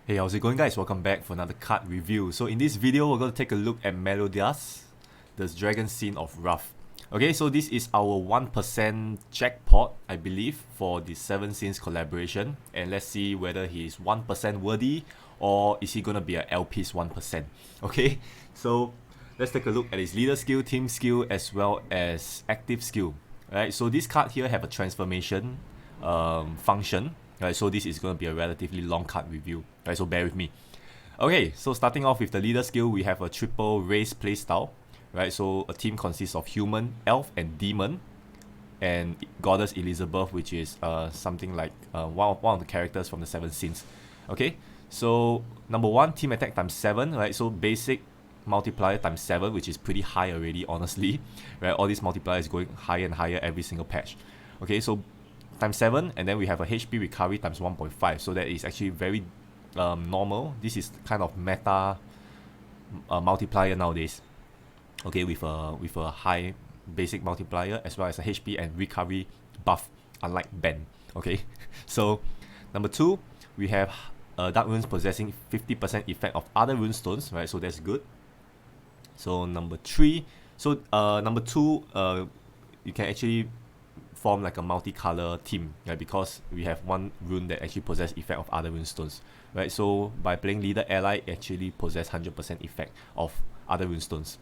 Hey, how's it going, guys? Welcome back for another card review. So in this video, we're going to take a look at Meliodas, the Dragon Scene of Wrath. Okay, so this is our 1% jackpot, I believe, for the 7 Scenes collaboration. And let's see whether he's 1% worthy or is he going to be a LP's 1%. Okay, so let's take a look at his leader skill, team skill, as well as active skill. Right, so this card here have a transformation function. Right, so this is going to be a relatively long card review. Right, so bear with me. Okay, so starting off with the leader skill, we have a triple race playstyle. Right, so a team consists of human, elf, and demon, and goddess Elizabeth, which is something like one of the characters from the 7 Scenes. Okay, so number 1, team attack times 7. Right, so basic multiplier times 7, which is pretty high already, honestly. Right, all these multipliers going higher and higher every single patch. Okay, so times 7, and then we have a HP recovery times 1.5, so that is actually very normal. This is kind of meta multiplier nowadays. Okay, with a high basic multiplier as well as a HP and recovery buff, unlike Ben. Okay, so number 2, we have Dark Runes possessing 50% effect of other rune stones, right? So that's good. So number 3, so number 2, you can actually form like a multicolor team, right? Because we have one rune that actually possess effect of other rune stones, right? So by playing leader ally, actually possess 100% effect of other rune stones.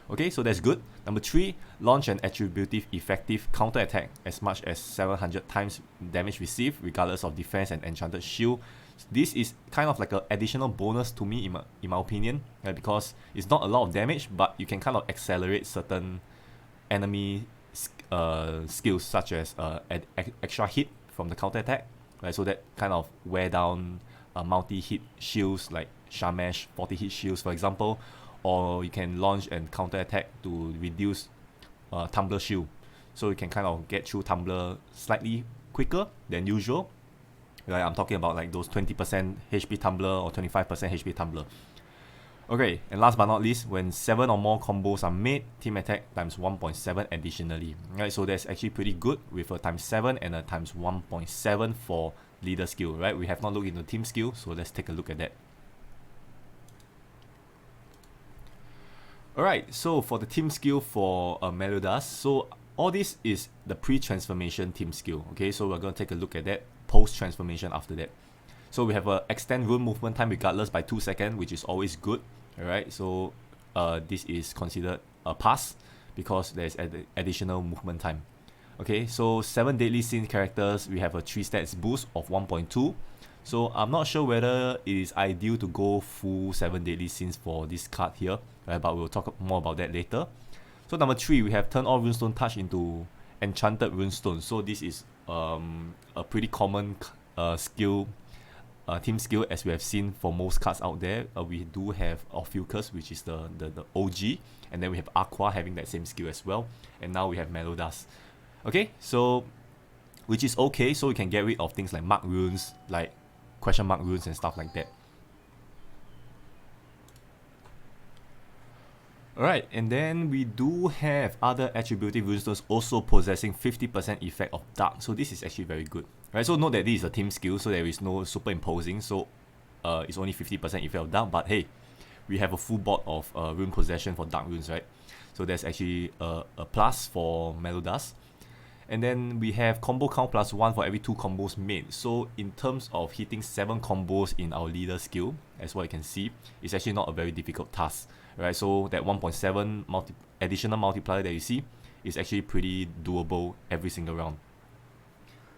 Okay, so that's good. Number 3, launch an attributive effective counter attack as much as 700 times damage received, regardless of defense and enchanted shield. This is kind of like an additional bonus to me, in my opinion, right? Because it's not a lot of damage, but you can kind of accelerate certain enemy skills, such as extra hit from the counter attack, right? So that kind of wear down multi-hit shields like Shamash 40 hit shields, for example, or you can launch and counter attack to reduce tumbler shield, so you can kind of get through tumbler slightly quicker than usual. Right, I'm talking about like those 20% HP tumbler or 25% HP tumbler. Okay, and last but not least, when 7 or more combos are made, team attack times 1.7 additionally. Right, so that's actually pretty good with a times 7 and a times 1.7 for leader skill. Right, we have not looked into team skill, so let's take a look at that. Alright, so for the team skill for Meliodas, so all this is the pre-transformation team skill. Okay, so we're going to take a look at that post-transformation after that. So we have a extend rune movement time regardless by 2 seconds, which is always good. Alright, so this is considered a pass because there's additional movement time. Okay, so 7 deadly scene characters, we have a 3 stats boost of 1.2. So I'm not sure whether it is ideal to go full 7 deadly scenes for this card here, right? But we'll talk more about that later. So number 3, we have turn all runestone touch into enchanted runestone. So this is a pretty common skill, team skill, as we have seen for most cards out there. We do have Ophiuchus, which is the OG, and then we have Aqua having that same skill as well, and now we have Meliodas. Okay, so which is okay, so we can get rid of things like mark runes, like question mark runes and stuff like that. Alright, and then we do have other attributive runestones also possessing 50% effect of dark, so this is actually very good. Right, so note that this is a team skill, so there is no superimposing, so it's only 50% effect of dark, but hey, we have a full board of rune possession for dark runes, right? So that's actually a plus for Meliodas. And then we have combo count plus 1 for every 2 combos made. So in terms of hitting 7 combos in our leader skill, as what you can see, it's actually not a very difficult task. Right, so that 1.7 additional multiplier that you see is actually pretty doable every single round.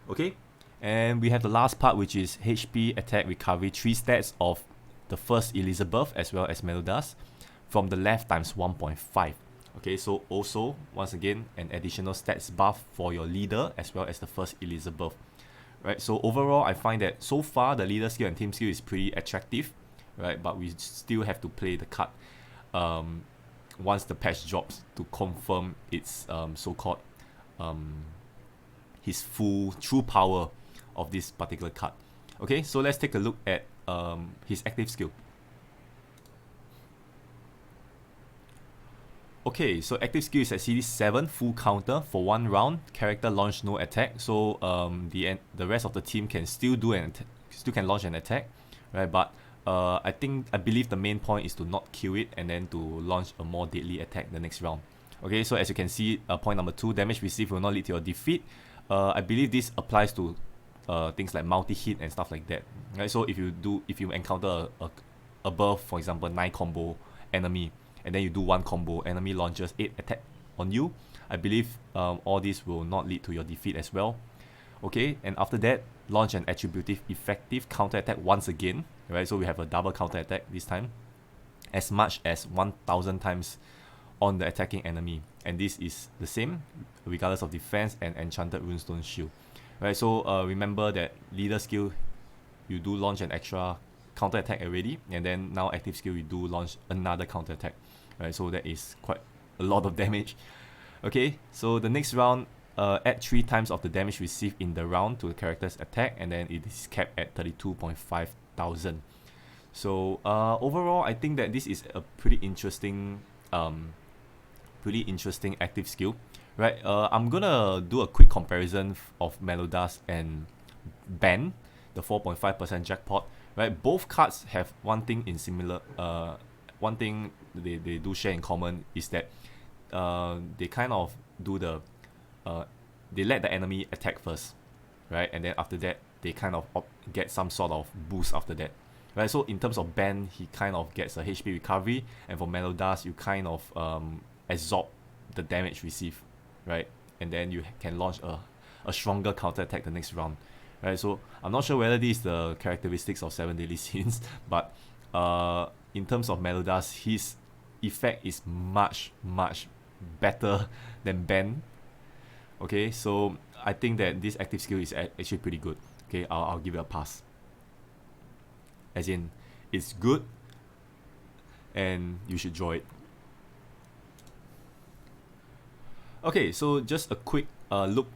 Okay, and we have the last part, which is HP, attack, recovery, 3 stats of the first Elizabeth as well as Meliodas from the left times 1.5. Okay, so also, once again, an additional stats buff for your leader as well as the first Elizabeth. Right, so overall, I find that so far the leader skill and team skill is pretty attractive, right? But we still have to play the card once the patch drops to confirm its so-called his full true power of this particular card. Okay, so let's take a look at his active skill. Okay, so active skill is at CD 7, full counter for 1 round. Character launch no attack, so the rest of the team can still do still can launch an attack, right? But I believe the main point is to not kill it and then to launch a more deadly attack the next round. Okay, so as you can see, point number 2, damage received will not lead to your defeat. I believe this applies to things like multi-hit and stuff like that. Right, so if you encounter a above, for example, 9 combo enemy, and then you do 1 combo, enemy launches 8 attack on you, I believe all this will not lead to your defeat as well. Okay, and after that, launch an attributive effective counter attack once again. Right, so we have a double counter attack this time, as much as 1000 times on the attacking enemy, and this is the same regardless of defense and enchanted runestone shield. Right, so remember that leader skill, you do launch an extra counter attack already, and then now active skill you do launch another counter attack. Right, so that is quite a lot of damage. Okay, so the next round, add 3 times of the damage received in the round to the character's attack, and then it is capped at 32.5 thousand. So overall, I think that this is a pretty interesting active skill. Right, I'm gonna do a quick comparison of Meliodas and Ben, the 4.5% jackpot. Right, both cards have one thing in similar. One thing they do share in common is that they kind of do the they let the enemy attack first, right, and then after that they kind of get some sort of boost after that. Right, so in terms of Ben, he kind of gets a HP recovery, and for Meliodas, you kind of absorb the damage received, right, and then you can launch a stronger counter attack the next round. Right, so I'm not sure whether this is the characteristics of 7 Deadly Sins, but in terms of Meliodas, his effect is much better than Ben. Okay, so I think that this active skill is actually pretty good. Okay, I'll give it a pass. As in, it's good, and you should draw it. Okay, so just a quick look.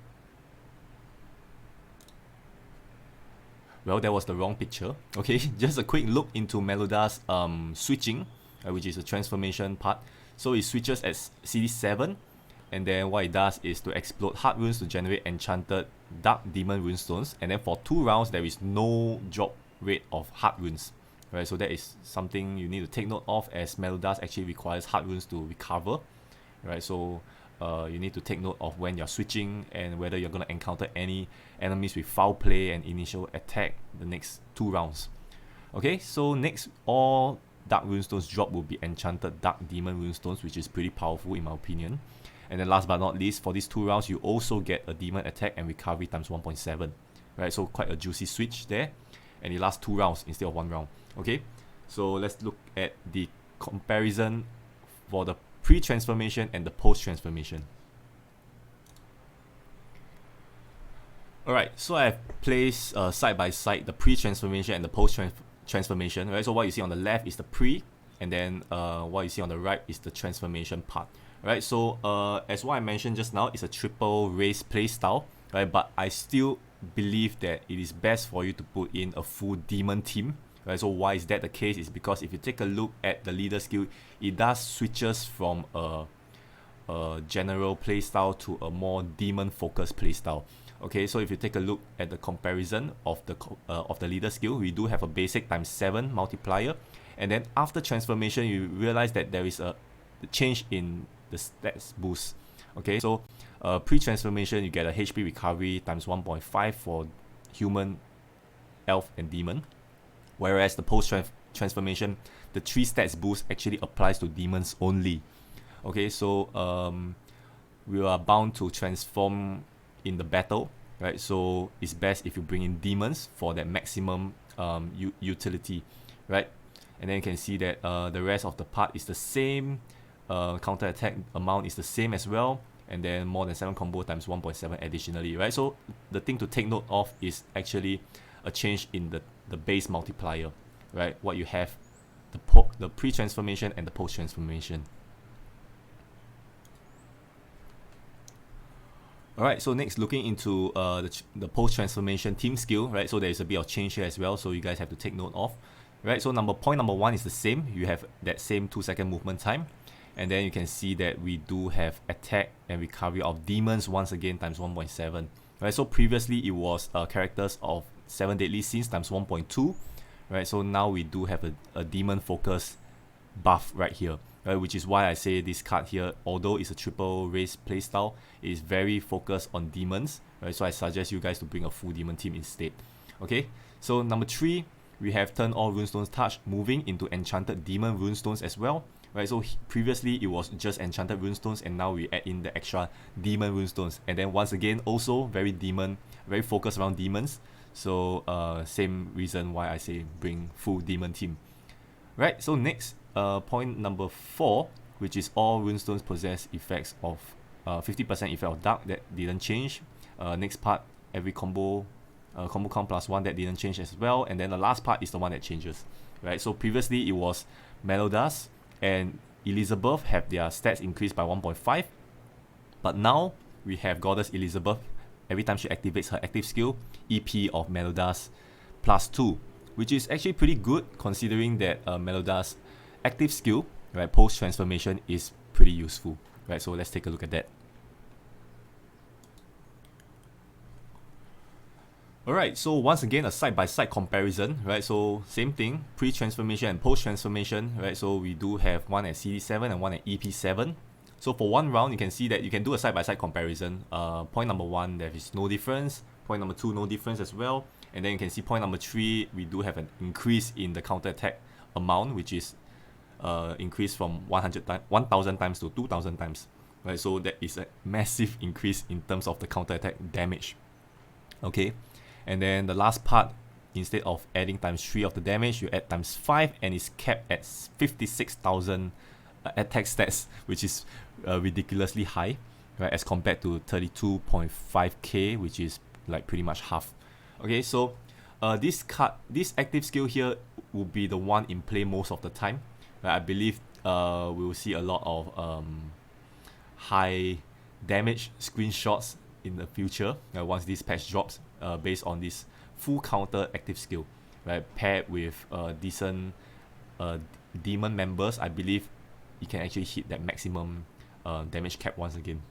Well, that was the wrong picture. Okay, just a quick look into Meliodas' switching, which is a transformation part. So it switches at CD7, and then what it does is to explode hard runes to generate enchanted dark demon runestones, and then for 2 rounds there is no drop rate of hard runes. Right, so that is something you need to take note of, as Meliodas actually requires hard runes to recover. Right, so you need to take note of when you're switching and whether you're going to encounter any enemies with foul play and initial attack the next 2 rounds. Okay, so next, all dark runestones drop will be enchanted dark demon runestones, which is pretty powerful in my opinion. And then last but not least, for these 2 rounds, you also get a demon attack and recovery times 1.7. Right, so quite a juicy switch there. And it lasts 2 rounds instead of 1 round. Okay, so let's look at the comparison for the pre-transformation and the post-transformation. Alright, so I have placed side by side the pre-transformation and the post-transformation. Right, so what you see on the left is the pre, and then what you see on the right is the transformation part. Right, so as what I mentioned just now, it's a triple race play style. Right, but I still believe that it is best for you to put in a full demon team. Right, so why is that the case? Is because if you take a look at the leader skill, it does switches from a general playstyle to a more demon focused playstyle. Okay, so if you take a look at the comparison of the leader skill, we do have a basic times 7 multiplier, and then after transformation you realize that there is a change in the stats boost. Okay, so pre-transformation you get a HP recovery times 1.5 for human, elf and demon. Whereas the post-transformation, the 3 stats boost actually applies to demons only. Okay, so we are bound to transform in the battle, right? So it's best if you bring in demons for that maximum utility, right? And then you can see that the rest of the part is the same, counter attack amount is the same as well, and then more than 7 combo times 1.7 additionally, right? So the thing to take note of is actually a change in the base multiplier, right? What you have, the pre-transformation and the post-transformation. Alright, so next, looking into the post-transformation team skill, right? So there is a bit of change here as well, so you guys have to take note of. Right, so point number 1 is the same. You have that same 2-second movement time. And then you can see that we do have attack and recovery of demons once again times 1.7. Right, so previously it was characters of 7 Deadly Sins times 1.2. right? So now we do have a demon focus buff right here, right? Which is why I say this card here, although it's a triple race playstyle, is very focused on demons, right? So I suggest you guys to bring a full demon team instead. Okay, so number 3, we have turn all runestones touch moving into enchanted demon runestones as well, right? So previously it was just enchanted runestones, and now we add in the extra demon runestones, and then once again also very focused around demons. So same reason why I say bring full demon team. Right, so next, point number 4, which is all runestones possess effects of 50% effect of dark, that didn't change. Next part, every combo count +1, that didn't change as well. And then the last part is the one that changes. Right, so previously it was Meliodas and Elizabeth have their stats increased by 1.5, but now we have Goddess Elizabeth. Every time she activates her active skill, EP of Meliodas +2, which is actually pretty good considering that Meliodas' active skill, right, post transformation, is pretty useful. Right, so let's take a look at that. Alright, so once again a side-by-side comparison, right? So same thing, pre-transformation and post-transformation, right? So we do have one at CD7 and one at EP7. So for one round, you can see that you can do a side-by-side comparison. Point number 1, there is no difference. Point number 2, no difference as well. And then you can see point number 3, we do have an increase in the counter-attack amount, which is increased from 1,000 times to 2,000 times, right? So that is a massive increase in terms of the counter-attack damage. Okay. And then the last part, instead of adding ×3 of the damage, you add ×5, and it's capped at 56,000 attack stats, which is ridiculously high, right? As compared to 32.5k, which is like pretty much half. Okay, so this active skill here will be the one in play most of the time. Right? I believe we will see a lot of high damage screenshots in the future once this patch drops, based on this full counter active skill, right? Paired with decent demon members, I believe you can actually hit that maximum damage cap once again.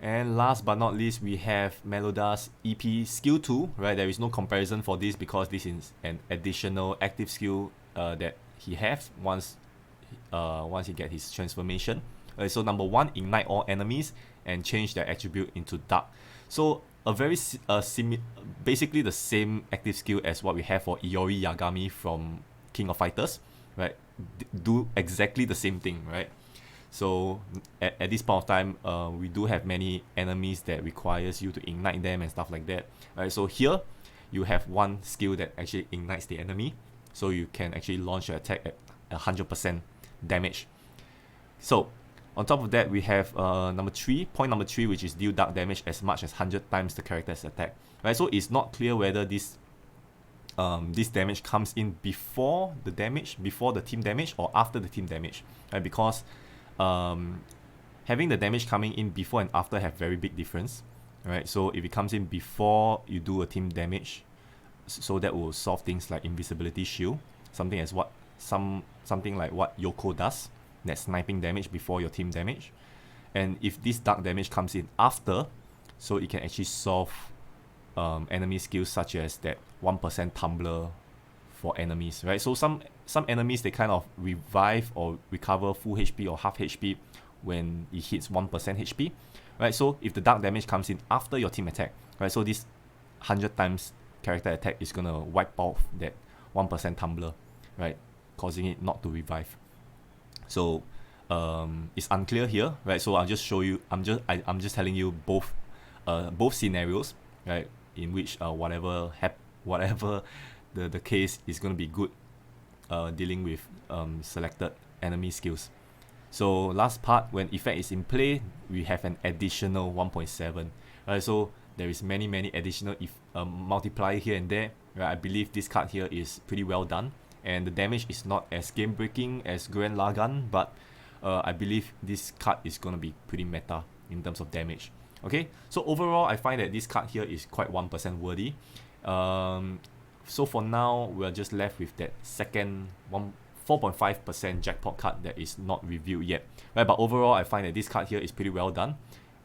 And last but not least, we have Meliodas' EP skill 2, right? There is no comparison for this because this is an additional active skill that he has once he gets his transformation. So number 1, ignite all enemies and change their attribute into dark. So a very basically the same active skill as what we have for Iori Yagami from King of Fighters, right? Do exactly the same thing, right? So at this point of time, we do have many enemies that requires you to ignite them and stuff like that, right? So here you have one skill that actually ignites the enemy, so you can actually launch your attack at 100% damage. So on top of that, we have point number 3, which is deal dark damage as much as 100 times the character's attack, right? So it's not clear whether this damage comes in before the team damage, or after the team damage, right? Because having the damage coming in before and after have very big difference, right? So if it comes in before you do a team damage, so that will solve things like invisibility shield, something like what Yoko does, that sniping damage before your team damage. And if this dark damage comes in after, so it can actually solve enemy skills such as that 1% tumbler for enemies, right? So some enemies, they kind of revive or recover full HP or half HP when it hits 1% HP, right? So if the dark damage comes in after your team attack, right, so this 100 times character attack is gonna wipe off that 1% tumbler, right, causing it not to revive. So it's unclear here, right? So I'll just show you. I'm just telling you both scenarios, right? In which whatever the case is going to be good dealing with selected enemy skills. So last part, when effect is in play, we have an additional 1.7, right? So there is many additional multiplier here and there, right? I believe this card here is pretty well done, and the damage is not as game breaking as Gurren Lagann, but I believe this card is going to be pretty meta in terms of damage. Okay, so overall I find that this card here is quite 1% worthy. So for now, we're just left with that second 4.5% jackpot card that is not reviewed yet, right? But overall, I find that this card here is pretty well done,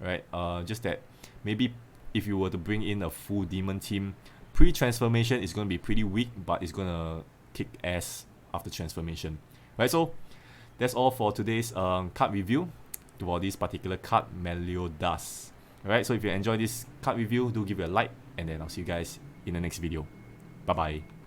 right? Just that maybe if you were to bring in a full demon team, pre-transformation is going to be pretty weak, but it's going to kick ass after transformation. Right, so that's all for today's card review for this particular card, Meliodas. Alright, so if you enjoyed this card review, do give it a like, and then I'll see you guys in the next video. Bye bye.